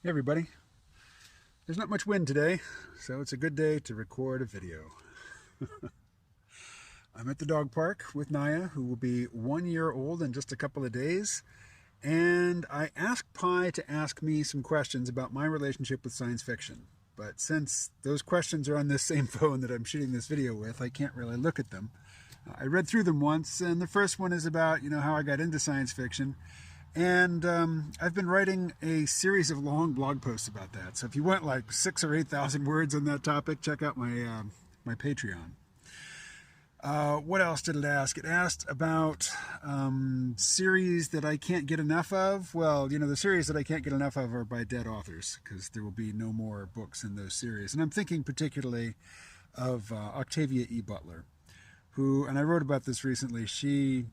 Hey everybody, there's not much wind today, so it's a good day to record a video. I'm at the dog park with Naya, who will be 1 year old in just a couple of days, and I asked Pi to ask me some questions about my relationship with science fiction. But since those questions are on this same phone that I'm shooting this video with, I can't really look at them. I read through them once, and the first one is about, how I got into science fiction. And I've been writing a series of long blog posts about that. So if you want like 6,000 or 8,000 words on that topic, check out my Patreon. What else did it ask? It asked about series that I can't get enough of. Well, the series that I can't get enough of are by dead authors, because there will be no more books in those series. And I'm thinking particularly of Octavia E. Butler, who, and I wrote about this recently, she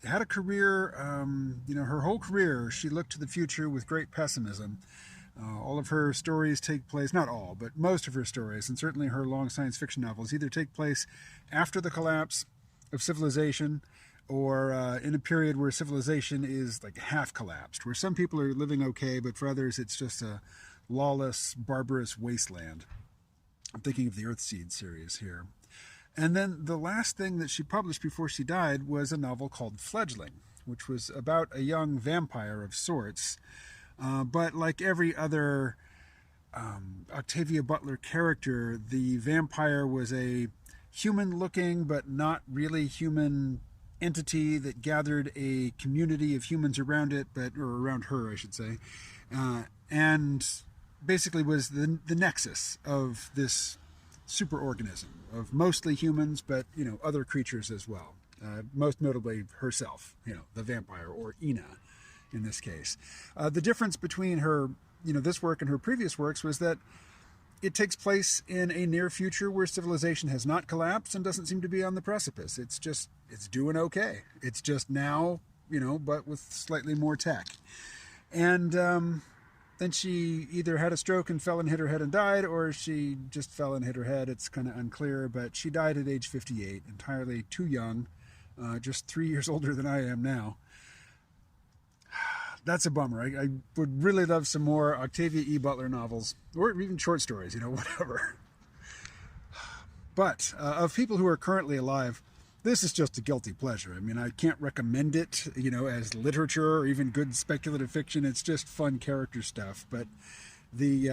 had a career, her whole career, she looked to the future with great pessimism. All of her stories take place, not all, but most of her stories, and certainly her long science fiction novels, either take place after the collapse of civilization or in a period where civilization is like half collapsed, where some people are living okay, but for others it's just a lawless, barbarous wasteland. I'm thinking of the Earthseed series here. And then the last thing that she published before she died was a novel called Fledgling, which was about a young vampire of sorts. But like every other Octavia Butler character, the vampire was a human-looking but not really human entity that gathered a community of humans around it, or around her, I should say, and basically was the nexus of this superorganism of mostly humans, but other creatures as well. Most notably herself, the vampire, or Ina, in this case. The difference between her, this work and her previous works was that it takes place in a near future where civilization has not collapsed and doesn't seem to be on the precipice. It's doing okay. It's just now, but with slightly more tech. And then she either had a stroke and fell and hit her head and died, or she just fell and hit her head. It's kind of unclear, but she died at age 58, entirely too young, just 3 years older than I am now. That's a bummer. I would really love some more Octavia E. Butler novels, or even short stories, whatever. But of people who are currently alive, this is just a guilty pleasure. I mean, I can't recommend it, as literature or even good speculative fiction. It's just fun character stuff. But the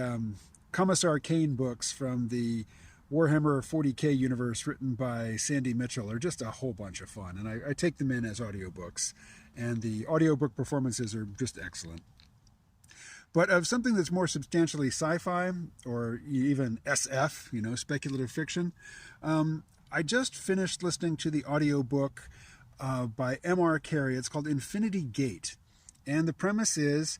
Commissar Kane books from the Warhammer 40K universe written by Sandy Mitchell are just a whole bunch of fun. And I take them in as audiobooks. And the audiobook performances are just excellent. But of something that's more substantially sci-fi or even SF, speculative fiction, I just finished listening to the audiobook by M.R. Carey. It's called Infinity Gate. And the premise is,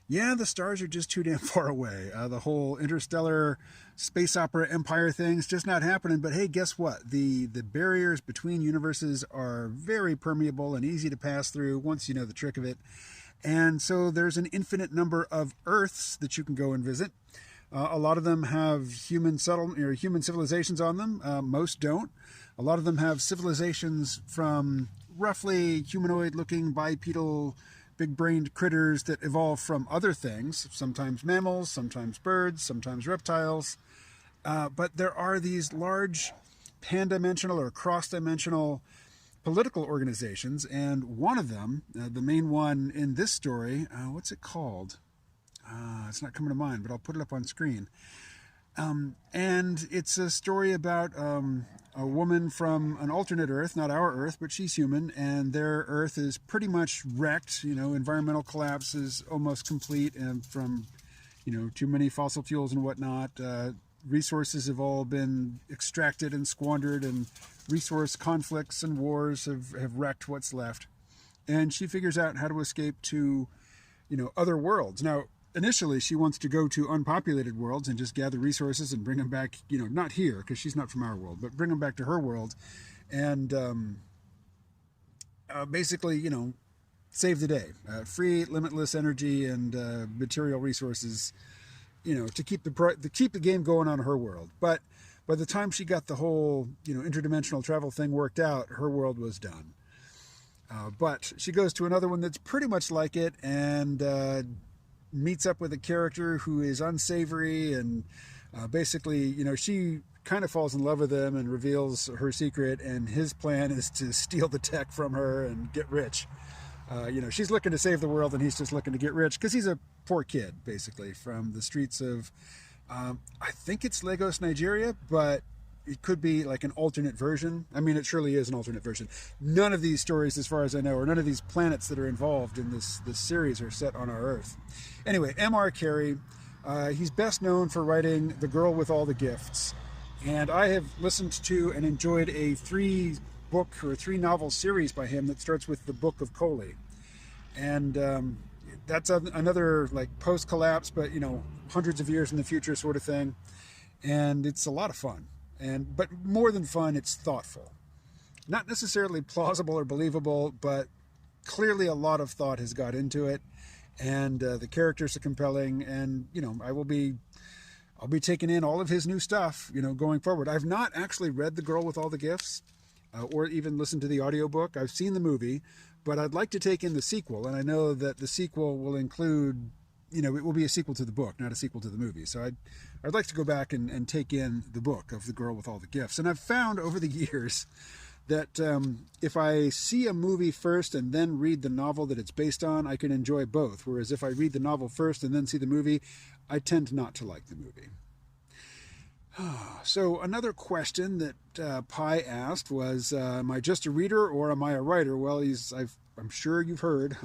the stars are just too damn far away. The whole interstellar space opera empire thing's just not happening. But hey, guess what? The barriers between universes are very permeable and easy to pass through once you know the trick of it. And so there's an infinite number of Earths that you can go and visit. A lot of them have human civilizations on them. Most don't. A lot of them have civilizations from roughly humanoid-looking bipedal, big-brained critters that evolve from other things, sometimes mammals, sometimes birds, sometimes reptiles. But there are these large pan-dimensional or cross-dimensional political organizations, and one of them, the main one in this story, what's it called? It's not coming to mind, but I'll put it up on screen. And it's a story about a woman from an alternate Earth, not our Earth, but she's human, and their Earth is pretty much wrecked. Environmental collapse is almost complete, and from, too many fossil fuels and whatnot. Resources have all been extracted and squandered, and resource conflicts and wars have wrecked what's left. And she figures out how to escape to, other worlds. Now, initially, she wants to go to unpopulated worlds and just gather resources and bring them back, not here, because she's not from our world, but bring them back to her world and basically, save the day. Free, limitless energy and material resources, to keep the game going on her world. But by the time she got the whole, interdimensional travel thing worked out, her world was done. But she goes to another one that's pretty much like it, and meets up with a character who is unsavory, and basically, she kind of falls in love with him and reveals her secret, and his plan is to steal the tech from her and get rich. She's looking to save the world, and he's just looking to get rich because he's a poor kid, basically, from the streets of, I think it's Lagos, Nigeria, but it could be like an alternate version. I mean, it surely is an alternate version. None of these stories, as far as I know, or none of these planets that are involved in this series are set on our Earth. Anyway, M.R. Carey, he's best known for writing The Girl with All the Gifts. And I have listened to and enjoyed a 3-book or 3-novel series by him that starts with The Book of Coley. And that's another like post-collapse, but hundreds of years in the future sort of thing. And it's a lot of fun. But more than fun, it's thoughtful. Not necessarily plausible or believable, but clearly a lot of thought has got into it. And the characters are compelling. And, I'll be taking in all of his new stuff, going forward. I've not actually read The Girl with All the Gifts or even listened to the audiobook. I've seen the movie, but I'd like to take in the sequel. And I know that the sequel will include, it will be a sequel to the book, not a sequel to the movie. So I'd like to go back and take in the book of The Girl with All the Gifts. And I've found over the years that if I see a movie first and then read the novel that it's based on, I can enjoy both. Whereas if I read the novel first and then see the movie, I tend not to like the movie. So another question that Pi asked was, am I just a reader or am I a writer? Well, I'm sure you've heard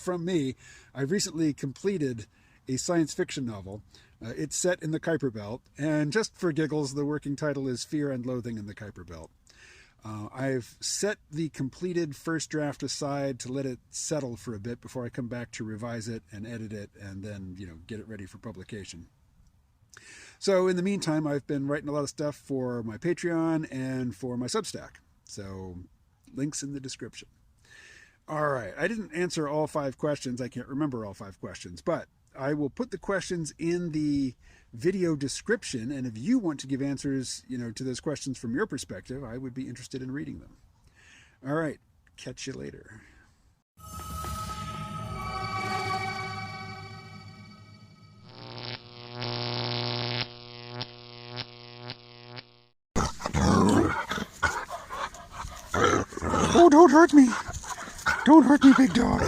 from me. I've recently completed a science fiction novel. It's set in the Kuiper Belt, and just for giggles, the working title is Fear and Loathing in the Kuiper Belt. I've set the completed first draft aside to let it settle for a bit before I come back to revise it and edit it and then, get it ready for publication. So in the meantime, I've been writing a lot of stuff for my Patreon and for my Substack. So links in the description. All right. I didn't answer all 5 questions. I can't remember all 5 questions, but I will put the questions in the video description. And if you want to give answers, to those questions from your perspective, I would be interested in reading them. All right. Catch you later. Oh, don't hurt me. Don't hurt me, big dog.